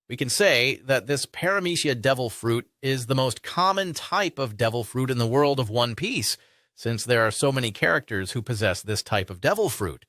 We can say that this Paramecia Devil Fruit is the most common type of Devil Fruit in the world of One Piece, since there are so many characters who possess this type of Devil Fruit.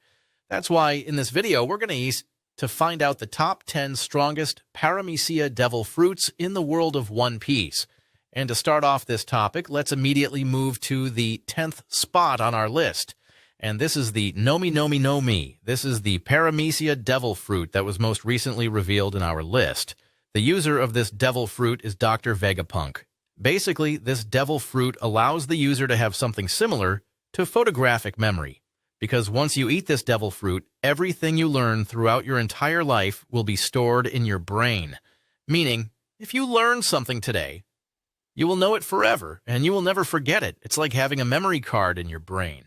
That's why in this video we're going to use to find out the top 10 strongest Paramecia Devil Fruits in the world of One Piece. And to start off this topic, let's immediately move to the 10th spot on our list. And this is the Nomi. This is the Paramecia Devil Fruit that was most recently revealed in our list. The user of this Devil Fruit is Dr. Vegapunk. Basically, this Devil Fruit allows the user to have something similar to photographic memory. Because once you eat this Devil Fruit, everything you learn throughout your entire life will be stored in your brain. Meaning, if you learn something today, you will know it forever, and you will never forget it. It's like having a memory card in your brain.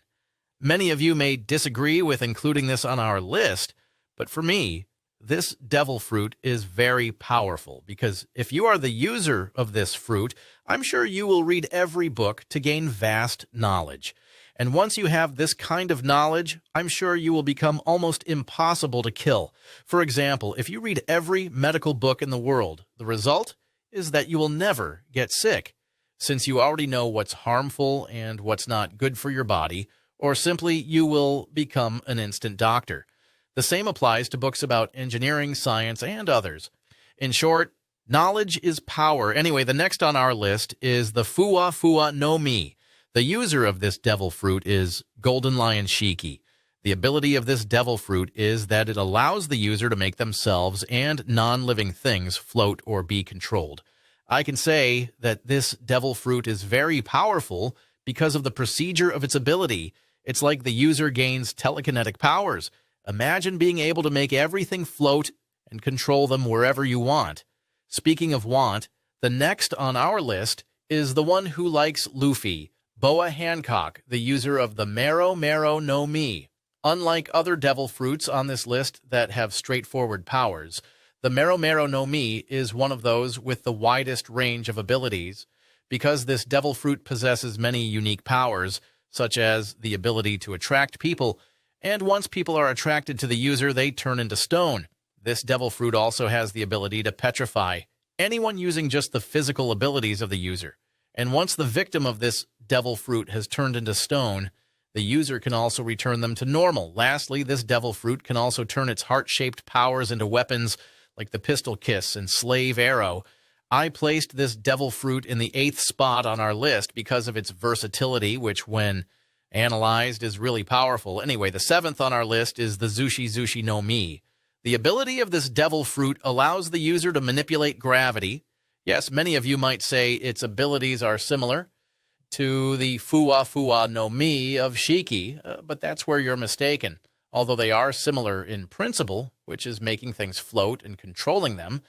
Many of you may disagree with including this on our list, but for me, this Devil Fruit is very powerful because if you are the user of this fruit, I'm sure you will read every book to gain vast knowledge. And once you have this kind of knowledge, I'm sure you will become almost impossible to kill. For example, if you read every medical book in the world, the result is that you will never get sick, since you already know what's harmful and what's not good for your body, or simply you will become an instant doctor. The same applies to books about engineering, science, and others. In short, knowledge is power. Anyway, the next on our list is the Nomi. The user of this Devil Fruit is Golden Lion Shiki. The ability of this Devil Fruit is that it allows the user to make themselves and non-living things float or be controlled. I can say that this Devil Fruit is very powerful because of the procedure of its ability. It's like the user gains telekinetic powers. Imagine being able to make everything float and control them wherever you want. Speaking of want, the next on our list is the one who likes Luffy, Boa Hancock, the user of the Mero Nomi. Unlike other Devil Fruits on this list that have straightforward powers, the Mero Nomi is one of those with the widest range of abilities. Because this Devil Fruit possesses many unique powers, such as the ability to attract people, and once people are attracted to the user, they turn into stone. This Devil Fruit also has the ability to petrify anyone using just the physical abilities of the user. And once the victim of this Devil Fruit has turned into stone, the user can also return them to normal. Lastly, this Devil Fruit can also turn its heart-shaped powers into weapons like the Pistol Kiss and Slave Arrow. I placed this Devil Fruit in the 8th spot on our list because of its versatility, which when analyzed is really powerful. Anyway, the 7th on our list is the Zushi Nomi. The ability of this Devil Fruit allows the user to manipulate gravity. Yes, many of you might say its abilities are similar to the Nomi of Shiki, but that's where you're mistaken. Although they are similar in principle, which is making things float and controlling them,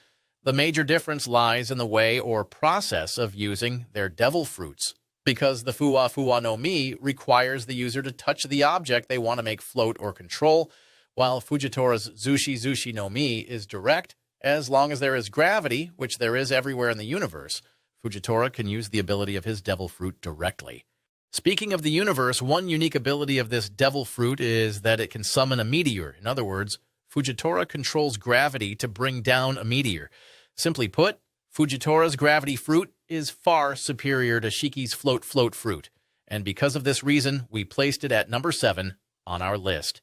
the major difference lies in the way or process of using their Devil Fruits, because the Nomi requires the user to touch the object they want to make float or control, while Fujitora's Zushi Nomi is direct. As long as there is gravity, which there is everywhere in the universe, Fujitora can use the ability of his Devil Fruit directly. Speaking of the universe, one unique ability of this Devil Fruit is that it can summon a meteor. In other words, Fujitora controls gravity to bring down a meteor. Simply put, Fujitora's Gravity Fruit is far superior to Shiki's Float Fruit, and because of this reason, we placed it at number 7 on our list.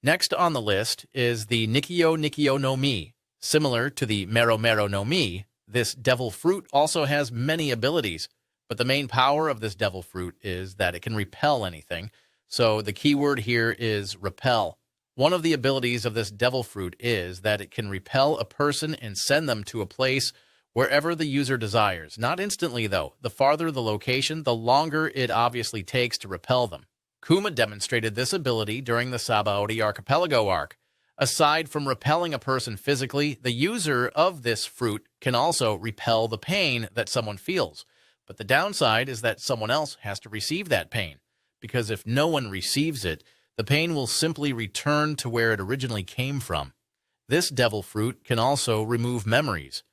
Next on the list is the Nikio Nomi. Similar to the Mero Nomi, this Devil Fruit also has many abilities, but the main power of this Devil Fruit is that it can repel anything, so the key word here is repel. One of the abilities of this Devil Fruit is that it can repel a person and send them to a place wherever the user desires. Not instantly, though. The farther the location, the longer it obviously takes to repel them. Kuma demonstrated this ability during the Sabaody Archipelago arc. Aside from repelling a person physically, the user of this fruit can also repel the pain that someone feels. But the downside is that someone else has to receive that pain, because if no one receives it, the pain will simply return to where it originally came from. This Devil Fruit can also remove memories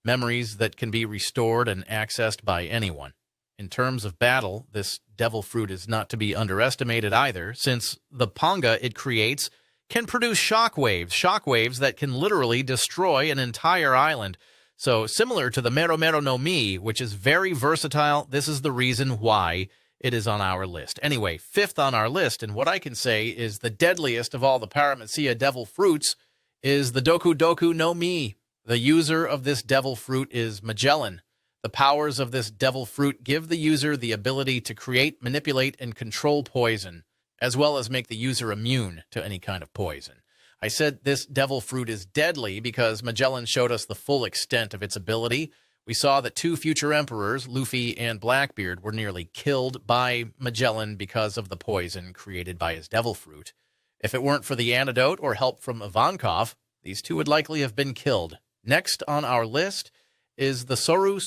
that can be restored and accessed by anyone. In terms of battle, this Devil Fruit is not to be underestimated either, since the panga it creates can produce shockwaves that can literally destroy an entire island. So similar to the Mero Nomi, which is very versatile, this is the reason why it is on our list. Anyway, fifth on our list, and what I can say is the deadliest of all the Paramecia Devil Fruits, is the Doku Nomi. The user of this devil fruit is Magellan. The powers of this devil fruit give the user the ability to create, manipulate, and control poison, as well as make the user immune to any kind of poison. I said this devil fruit is deadly because Magellan showed us the full extent of its ability. We saw that 2 future emperors, Luffy and Blackbeard, were nearly killed by Magellan because of the poison created by his devil fruit. If it weren't for the antidote or help from Hancock, these 2 would likely have been killed. Next on our list is the Soru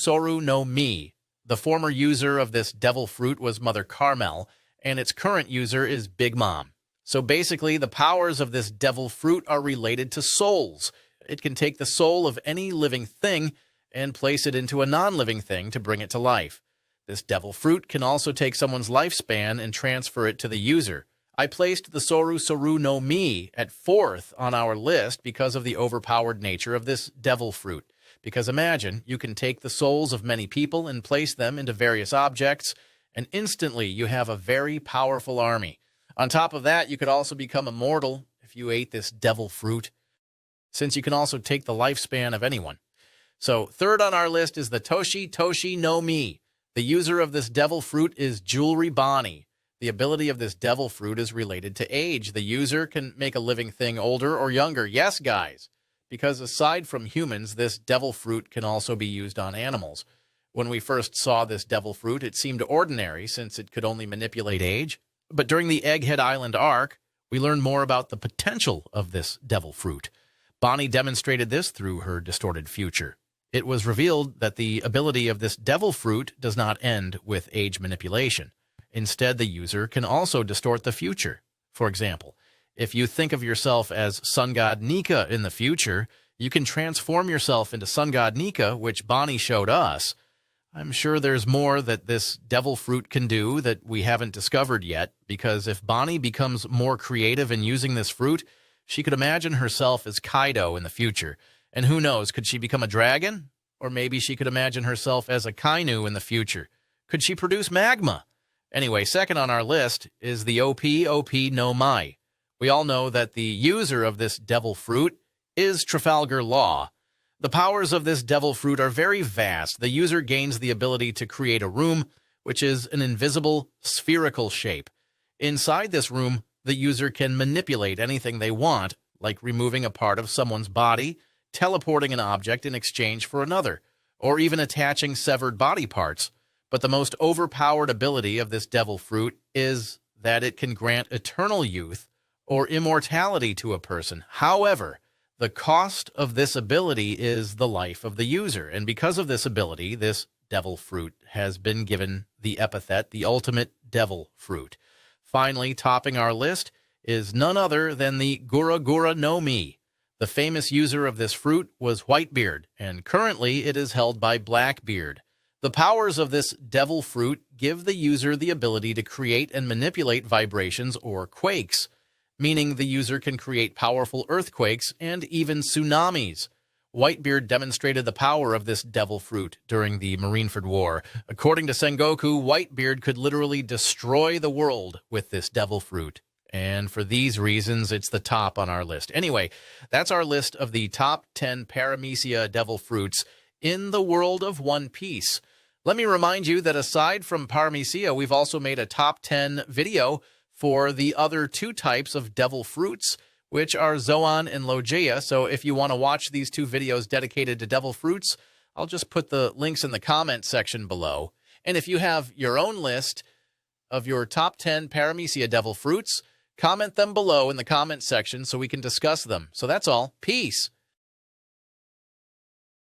Nomi. The former user of this devil fruit was Mother Carmel, and its current user is Big Mom. So basically, the powers of this devil fruit are related to souls. It can take the soul of any living thing and place it into a non-living thing to bring it to life. This devil fruit can also take someone's lifespan and transfer it to the user. I placed the Soru Nomi at 4th on our list because of the overpowered nature of this devil fruit. Because imagine, you can take the souls of many people and place them into various objects, and instantly you have a very powerful army. On top of that, you could also become immortal if you ate this devil fruit, since you can also take the lifespan of anyone. So, third on our list is the Toshi Nomi. The user of this devil fruit is Jewelry Bonnie. The ability of this devil fruit is related to age. The user can make a living thing older or younger. Yes, guys, because aside from humans, this devil fruit can also be used on animals. When we first saw this devil fruit, it seemed ordinary since it could only manipulate age. But during the Egghead Island arc, we learned more about the potential of this devil fruit. Bonnie demonstrated this through her distorted future. It was revealed that the ability of this devil fruit does not end with age manipulation. Instead, the user can also distort the future. For example, if you think of yourself as Sun God Nika in the future, you can transform yourself into Sun God Nika, which Bonnie showed us. I'm sure there's more that this devil fruit can do that we haven't discovered yet, because if Bonnie becomes more creative in using this fruit, she could imagine herself as Kaido in the future. And who knows, could she become a dragon? Or maybe she could imagine herself as a Kainu in the future. Could she produce magma? Anyway, second on our list is the OP no Mai. We all know that the user of this devil fruit is Trafalgar Law. The powers of this devil fruit are very vast. The user gains the ability to create a room, which is an invisible, spherical shape. Inside this room, the user can manipulate anything they want, like removing a part of someone's body, teleporting an object in exchange for another, or even attaching severed body parts. But the most overpowered ability of this devil fruit is that it can grant eternal youth or immortality to a person. However, the cost of this ability is the life of the user, and because of this ability, this devil fruit has been given the epithet, the ultimate devil fruit. Finally, topping our list is none other than the Gura Nomi. The famous user of this fruit was Whitebeard, and currently it is held by Blackbeard. The powers of this devil fruit give the user the ability to create and manipulate vibrations or quakes, meaning the user can create powerful earthquakes and even tsunamis. Whitebeard demonstrated the power of this devil fruit during the Marineford War. According to Sengoku, Whitebeard could literally destroy the world with this devil fruit. And for these reasons, it's the top on our list. Anyway, that's our list of the top 10 Paramecia Devil Fruits in the world of One Piece. Let me remind you that aside from Paramecia, we've also made a top 10 video for the other 2 types of devil fruits, which are Zoan and Logia. So if you want to watch these 2 videos dedicated to devil fruits, I'll just put the links in the comment section below. And if you have your own list of your top 10 Paramecia devil fruits, comment them below in the comment section so we can discuss them. So that's all. Peace.